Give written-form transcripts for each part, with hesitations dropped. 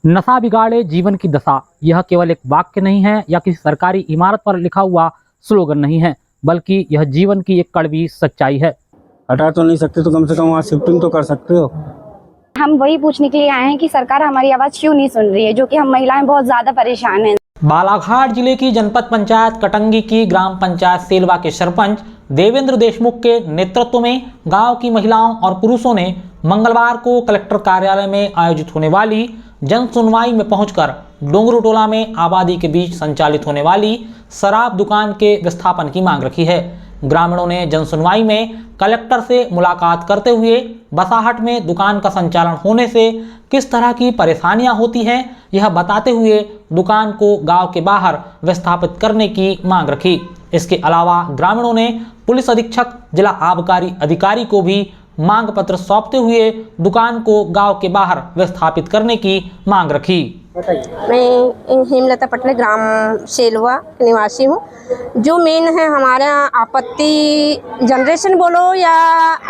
नशा बिगाड़े जीवन की दशा, यह केवल एक वाक्य नहीं है या किसी सरकारी इमारत पर लिखा हुआ स्लोगन नहीं है, बल्कि यह जीवन की एक कड़वी सच्चाई है। हटा तो नहीं सकते तो कम से कम वहाँ शिफ्टिंग तो कर सकते हो। हम वही पूछने के लिए आए हैं कि सरकार हमारी आवाज़ क्यों नहीं सुन रही है, जो कि हम महिलाएं बहुत ज़्यादा परेशान हैं। बालाघाट जिले की जनपद पंचायत कटंगी की ग्राम पंचायत सेलवा के सरपंच देवेंद्र देशमुख के नेतृत्व में गांव की महिलाओं और पुरुषों ने मंगलवार को कलेक्टर कार्यालय में आयोजित होने वाली जन सुनवाई में पहुंचकर डोंगरू टोला में आबादी के बीच संचालित होने वाली शराब दुकान के विस्थापन की मांग रखी है। ग्रामीणों ने जन सुनवाई में कलेक्टर से मुलाकात करते हुए बसाहट में दुकान का संचालन होने से किस तरह की परेशानियां होती हैं, यह बताते हुए दुकान को गांव के बाहर विस्थापित करने की मांग रखी। इसके अलावा ग्रामीणों ने पुलिस अधीक्षक जिला आबकारी अधिकारी को भी मांग पत्र सौंपते हुए दुकान को गांव के बाहर विस्थापित करने की मांग रखी। मैं हेमलता पटले ग्राम सेलवा निवासी हूँ। जो मेन है हमारे यहाँ आपत्ति जनरेशन बोलो या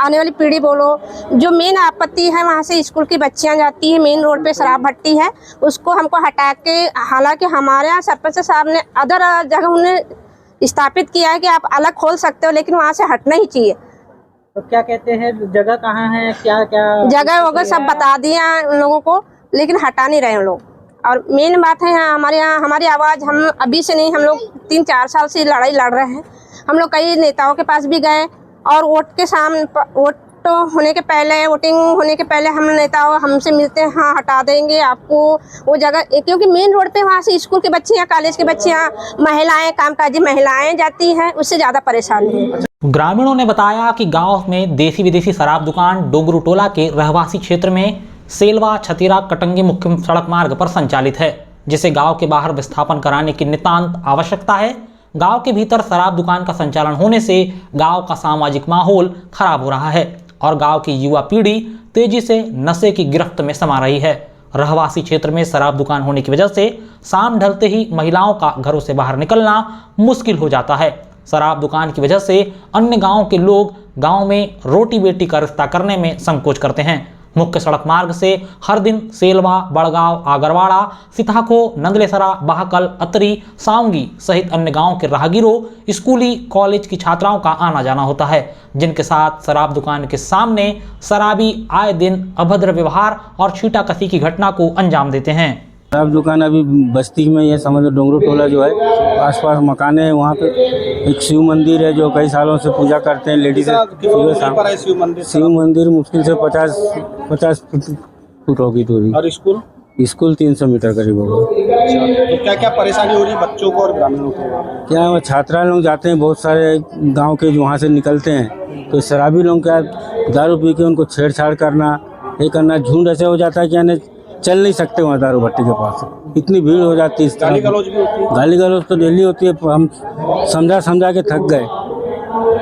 आने वाली पीढ़ी बोलो, जो मेन आपत्ति है वहाँ से स्कूल की बच्चियाँ जाती है, मेन रोड पे शराब भट्टी है, उसको हमको हटा के, हालांकि हमारे यहाँ सरपंच साहब ने अदर जगह उन्हें स्थापित किया है कि आप अलग खोल सकते हो, लेकिन वहाँ से हटना ही चाहिए। तो क्या कहते हैं, जगह कहाँ है, क्या क्या जगह वगैरह सब बता दिया उन लोगों को, लेकिन हटा नहीं रहे हैं लोग। और मेन बात है हमारे यहाँ हमारी आवाज़ हम अभी से नहीं, हम लोग 3-4 साल से लड़ाई लड़ रहे हैं। हम लोग कई नेताओं के पास भी गए और वोट होने के पहले, वोटिंग होने के पहले हम नेताओं हमसे मिलते हैं, हाँ हटा देंगे आपको वो जगह, क्योंकि मेन रोड पे वहाँ से स्कूल के बच्चे या कॉलेज के बच्चे, महिलाएं, कामकाजी महिलाएं जाती हैं, उससे ज़्यादा परेशान है। ग्रामीणों ने बताया कि गांव में देसी विदेशी शराब दुकान डोंगरू टोला के रहवासी क्षेत्र में सेलवा छतीरा कटंगी मुख्य सड़क मार्ग पर संचालित है, जिसे गांव के बाहर विस्थापन कराने की नितांत आवश्यकता है। गांव के भीतर शराब दुकान का संचालन होने से गांव का सामाजिक माहौल खराब हो रहा है और गांव की युवा पीढ़ी तेजी से नशे की गिरफ्त में समा रही है। रहवासी क्षेत्र में शराब दुकान होने की वजह से शाम ढलते ही महिलाओं का घरों से बाहर निकलना मुश्किल हो जाता है। शराब दुकान की वजह से अन्य गांव के लोग गांव में रोटी बेटी का रिश्ता करने में संकोच करते हैं। मुख्य सड़क मार्ग से हर दिन सेलवा, बड़गांव, आगरवाड़ा, सिताखो, नंदलेसरा, बहकल, अतरी, सावंगी सहित अन्य गांव के राहगीरों, स्कूली, कॉलेज की छात्राओं का आना जाना होता है, जिनके साथ शराब दुकान के सामने शराबी आए दिन अभद्र व्यवहार और छींटाकशी की घटना को अंजाम देते हैं। शराब दुकान अभी बस्ती में, ये समझो डोंगरू टोला जो है, आसपास मकाने हैं, वहाँ पे एक शिव मंदिर है जो कई सालों से पूजा करते हैं लेडीज। शिव मंदिर मुश्किल से 50 फुट होगी दूरी। और स्कूल 300 मीटर करीब होगा। तो क्या क्या परेशानी हो रही है बच्चों को और ग्रामीणों को? क्या छात्रा लोग जाते हैं, बहुत सारे गाँव के वहाँ से निकलते हैं, तो शराबी लोग क्या दारू पी के उनको छेड़छाड़ करना, ये करना, झुंड ऐसे हो जाता है कि यानी चल नहीं सकते वहाँ दारू भट्टी के पास, इतनी भीड़ हो जाती है। गाली गलौज भी होती है? गाली गलौज तो डेली होती है। हम समझा के थक गए।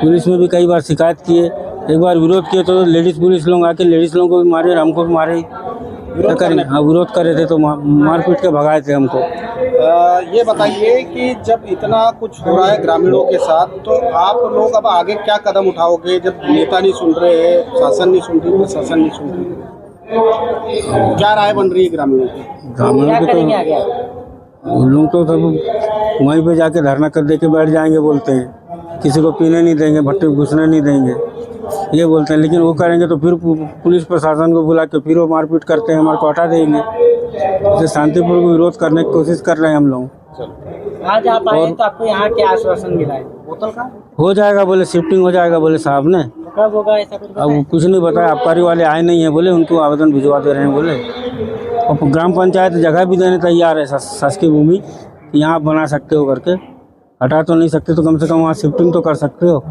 पुलिस में भी कई बार शिकायत किए, एक बार विरोध किए तो लेडीज पुलिस लोग आके लेडीज लोगों को भी मारे, हमको भी मारे। क्या करें? हाँ, विरोध कर रहे थे तो मार पीट के भगाए थे हमको। ये बताइए कि जब इतना कुछ हो रहा है ग्रामीणों के साथ, तो आप लोग अब आगे क्या कदम उठाओगे जब नेता नहीं सुन रहे, शासन नहीं सुन रही, प्रशासन नहीं सुन रही? क्या राय बन रही है ग्रामीणों की? ग्रामीणों की तो उन लोग तो सब वहीं पे जाके धरना कर दे के बैठ जाएंगे, बोलते हैं किसी को पीने नहीं देंगे, भट्टी में घुसने नहीं देंगे, ये बोलते हैं। लेकिन वो करेंगे तो फिर पुलिस प्रशासन को बुला के फिर वो मारपीट करते हैं, हमारे को हटा देंगे। इसे शांतिपूर्वक विरोध करने की कोशिश कर रहे हैं हम लोग। आज आप आए तो आपको यहाँ क्या आश्वासन मिला है? बोतल का हो जाएगा, बोले शिफ्टिंग हो जाएगा, बोले साहब ने। कब होगा ऐसा कुछ? अब कुछ नहीं बताया, आबकारी वाले आए नहीं है, बोले उनको आवेदन भिजवा दे रहे हैं बोले। और ग्राम पंचायत जगह भी देने तैयार है, शासकीय भूमि यहाँ आप बना सकते हो करके। हटा तो नहीं सकते तो कम से कम वहाँ शिफ्टिंग तो कर सकते हो।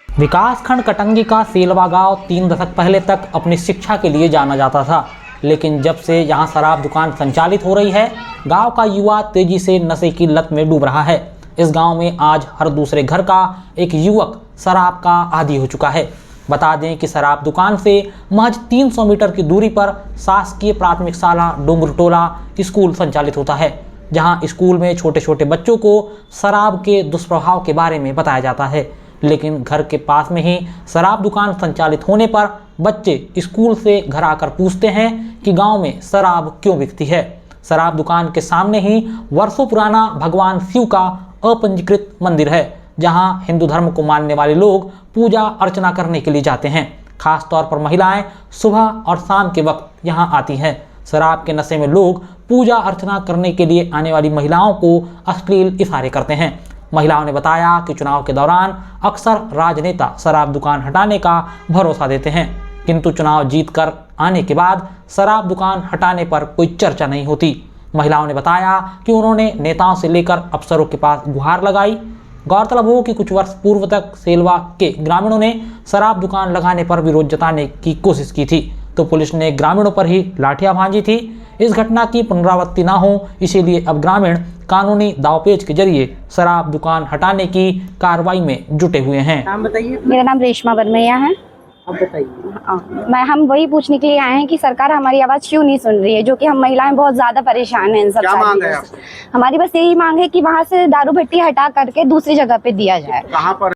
विकासखंड कटंगी का सेलवा गांव 3 दशक पहले तक अपनी शिक्षा के लिए जाना जाता था, लेकिन जब से यहाँ शराब दुकान संचालित हो रही है, गांव का युवा तेजी से नशे की लत में डूब रहा है। इस गांव में आज हर दूसरे घर का एक युवक शराब का आदी हो चुका है। बता दें कि शराब दुकान से महज 300 मीटर की दूरी पर शासकीय प्राथमिक शाला डोंगरू टोला स्कूल संचालित होता है, जहां स्कूल में छोटे छोटे बच्चों को शराब के दुष्प्रभाव के बारे में बताया जाता है। लेकिन घर के पास में ही शराब दुकान संचालित होने पर बच्चे स्कूल से घर आकर पूछते हैं कि गांव में शराब क्यों बिकती है। शराब दुकान के सामने ही वर्षों पुराना भगवान शिव का अपंजीकृत मंदिर है, जहां हिंदू धर्म को मानने वाले लोग पूजा अर्चना करने के लिए जाते हैं। खास तौर पर महिलाएं सुबह और शाम के वक्त यहां आती हैं। शराब के नशे में लोग पूजा अर्चना करने के लिए आने वाली महिलाओं को अश्लील इशारे करते हैं। महिलाओं ने बताया कि चुनाव के दौरान अक्सर राजनेता शराब दुकान हटाने का भरोसा देते हैं, किंतु चुनाव जीतकर आने के बाद शराब दुकान हटाने पर कोई चर्चा नहीं होती। महिलाओं ने बताया कि उन्होंने नेताओं से लेकर अफसरों के पास गुहार लगाई। गौरतलब हो कि कुछ वर्ष पूर्व तक सेलवा के ग्रामीणों ने शराब दुकान लगाने पर विरोध जताने की कोशिश की थी, तो पुलिस ने ग्रामीणों पर ही लाठियां भांजी थी। इस घटना की पुनरावृत्ति न हो, इसीलिए अब ग्रामीण कानूनी दावपेच के जरिए शराब दुकान हटाने की कार्रवाई में जुटे हुए हैं। नाम बताइए। मेरा नाम रेशमा बरमैया है। अब बताइए। हम वही पूछने के लिए आए हैं कि सरकार हमारी आवाज़ क्यों नहीं सुन रही है, जो कि हम महिलाएं बहुत ज़्यादा परेशान हैं इन सब क्या मांग है चीज़ों से। हमारी बस यही मांग है कि वहाँ से दारू भट्टी हटा करके दूसरी जगह पे दिया जाए। कहाँ पर